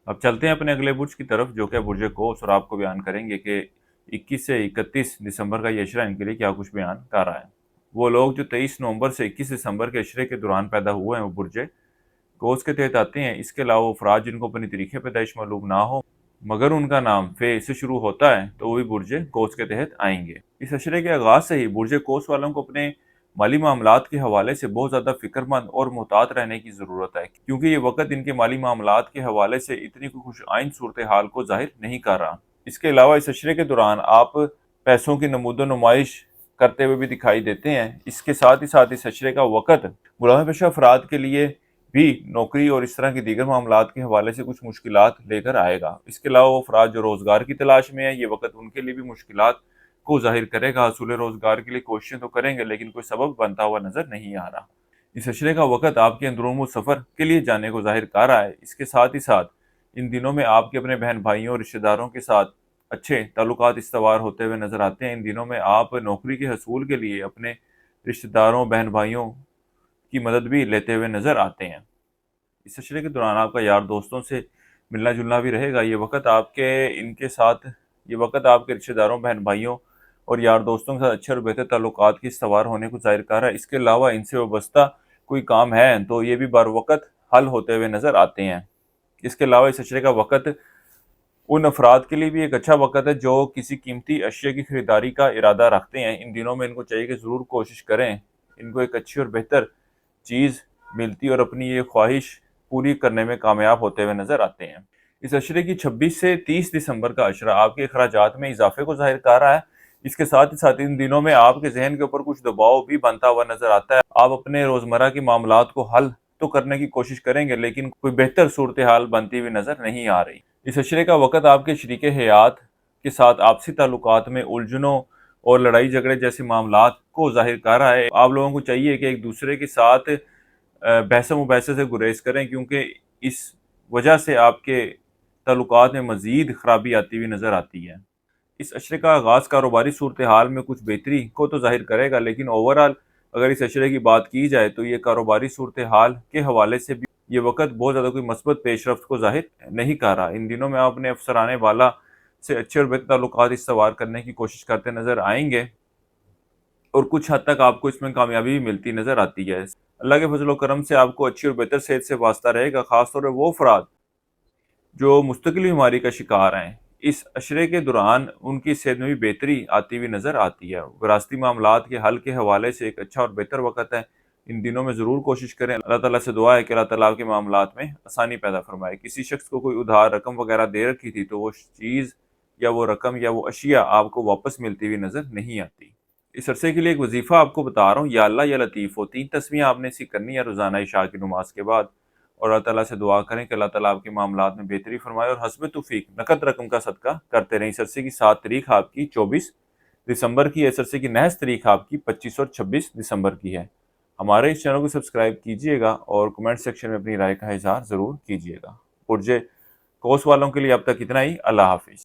अब चलते हैं अपने अगले बुर्ज की तरफ, जो कि बुर्ज कोस, और आपको बयान करेंगे कि 21 से 31 दिसंबर का ये अशरा इनके लिए क्या कुछ बयान कर रहा है। वो लोग जो 23 नवंबर से 21 दिसंबर के अशरे के दौरान पैदा हुए हैं वो बुर्ज कोस के तहत आते हैं। इसके अलावा अफराद जिनको अपनी तारीख़ पैदाइश मालूम ना हो मगर उनका नाम फे से शुरू होता है तो वो भी बुर्ज कोस के तहत आएंगे। इस अशरे के आगाज़ से ही बुर्ज कोस वालों को अपने माली मामलात के हवाले से बहुत ज़्यादा फ़िक्रमंद और मुहतात रहने की ज़रूरत है, क्योंकि ये वक़्त इनके माली मामलात के हवाले से इतनी कोई खुश आइंद सूरत हाल को ज़ाहिर नहीं कर रहा। इसके अलावा इस अशरे के दौरान आप पैसों की नमूदो नुमाइश करते हुए भी दिखाई देते हैं। इसके साथ ही साथ इस अशरे का वक़्त मुलाज़िम पेशा अफराद के लिए भी नौकरी और इस तरह की दीगर मामलात के हवाले से कुछ मुश्किलात लेकर आएगा। इसके अलावा वो अफराद जो रोज़गार की तलाश में है, ये वक़्त उनके लिए भी मुश्किलात को ज़ाहिर करेगा। हसूल रोज़गार के लिए कोशिशें तो करेंगे लेकिन कोई सबब बनता हुआ नज़र नहीं आ रहा। इस अशरे का वक़्त आपके अंदरूनी सफ़र के लिए जाने को ज़ाहिर कर रहा है। इसके साथ ही साथ इन दिनों में आपके अपने बहन भाइयों और रिश्तेदारों के साथ अच्छे ताल्लुकात इस्तवार होते हुए नज़र आते हैं। इन दिनों में आप नौकरी के हसूल के लिए अपने रिश्तेदारों, बहन भाइयों की मदद भी लेते हुए नज़र आते हैं। इस अशरे के दौरान आपका यार दोस्तों से मिलना जुलना भी रहेगा। ये वक़्त आपके रिश्तेदारों, बहन भाइयों और यार दोस्तों के साथ अच्छे और बेहतर ताल्लुकात की इस्तवार होने को ज़ाहिर कर रहा है। इसके अलावा इनसे वाबस्ता कोई काम है तो ये भी बर वक़्त हल होते हुए नज़र आते हैं। इसके अलावा इस अशरे का वक़्त उन अफराद के लिए भी एक अच्छा वक़्त है जो किसी कीमती अशिया की खरीदारी का इरादा रखते हैं। इन दिनों में इनको चाहिए कि ज़रूर कोशिश करें, इनको एक अच्छी और बेहतर चीज़ मिलती और अपनी ये ख्वाहिश पूरी करने में कामयाब होते हुए नज़र आते हैं। इस अशरे की 26 से 30 दिसंबर का अशरा आपके अखराजात में इजाफे को ज़ाहिर कर रहा है। इसके साथ ही साथ इन दिनों में आपके ज़हन के ऊपर कुछ दबाव भी बनता हुआ नज़र आता है। आप अपने रोज़मर्रा के मामलात को हल तो करने की कोशिश करेंगे लेकिन कोई बेहतर सूरत हाल बनती हुई नज़र नहीं आ रही। इस अशरे का वक़्त आपके शरीके हयात के साथ आपसी ताल्लुकात में उलझनों और लड़ाई झगड़े जैसे मामलात को ज़ाहिर कर रहा है। आप लोगों को चाहिए कि एक दूसरे के साथ बहस-ओ-मुबाहसे से गुरेज करें, क्योंकि इस वजह से आपके ताल्लुकात में मज़ीद ख़राबी आती हुई नज़र आती है। इस अशरे का आगाज़ कारोबारी सूरत हाल में कुछ बेहतरी को तो ज़ाहिर करेगा, लेकिन ओवरऑल अगर इस अशरे की बात की जाए तो ये कारोबारी सूरत हाल के हवाले से भी ये वक़्त बहुत ज़्यादा कोई मस्बत पेशरफ्त को ज़ाहिर नहीं कर रहा। इन दिनों में आप अपने अफसराने वाला से अच्छे और बेहतर ताल्लुकात इस्तवार करने की कोशिश करते नज़र आएंगे और कुछ हद तक आपको इसमें कामयाबी भी मिलती नज़र आती है। अल्लाह के फज़ल व करम से आपको अच्छी और बेहतर सेहत से वास्ता रहेगा, ख़ास तौर पे वो अफ़राद जो मुस्तकिल बीमारी का शिकार हैं। इस अशरे के दौरान उनकी सेहत में भी बेहतरी आती हुई नज़र आती है। विरासती मामलात के हल के हवाले से एक अच्छा और बेहतर वक़्त है। इन दिनों में ज़रूर कोशिश करें। अल्लाह ताला से दुआ है कि अल्लाह ताला आपके मामलात में आसानी पैदा फरमाए। किसी शख्स को कोई उधार रकम वगैरह दे रखी थी तो वो चीज़ या वो रकम या वो अशिया आपको वापस मिलती हुई नज़र नहीं आती। इस अरसे के लिए एक वजीफ़ा आपको बता रहा हूँ, या अल्लाह या लतीफ़ हो 3 तस्बीहें आपने इसी करनी है रोज़ाना इशा की नमाज के बाद, और अल्लाह ताला से दुआ करें कि अल्लाह ताला आपके मामलात में बेहतरी फरमाए और हस्ब तौफीक नकद रकम का सदका करते रहें। इस अरसे की 7 तारीख आपकी 24 दिसंबर की है। इस अरसे की नहस तारीख आपकी 25 और 26 दिसंबर की है। हमारे इस चैनल को सब्सक्राइब कीजिएगा और कमेंट सेक्शन में अपनी राय का इज़हार ज़रूर कीजिएगा। पुरजे कोस वालों के लिए अब तक इतना ही। अल्लाह हाफ़िज़।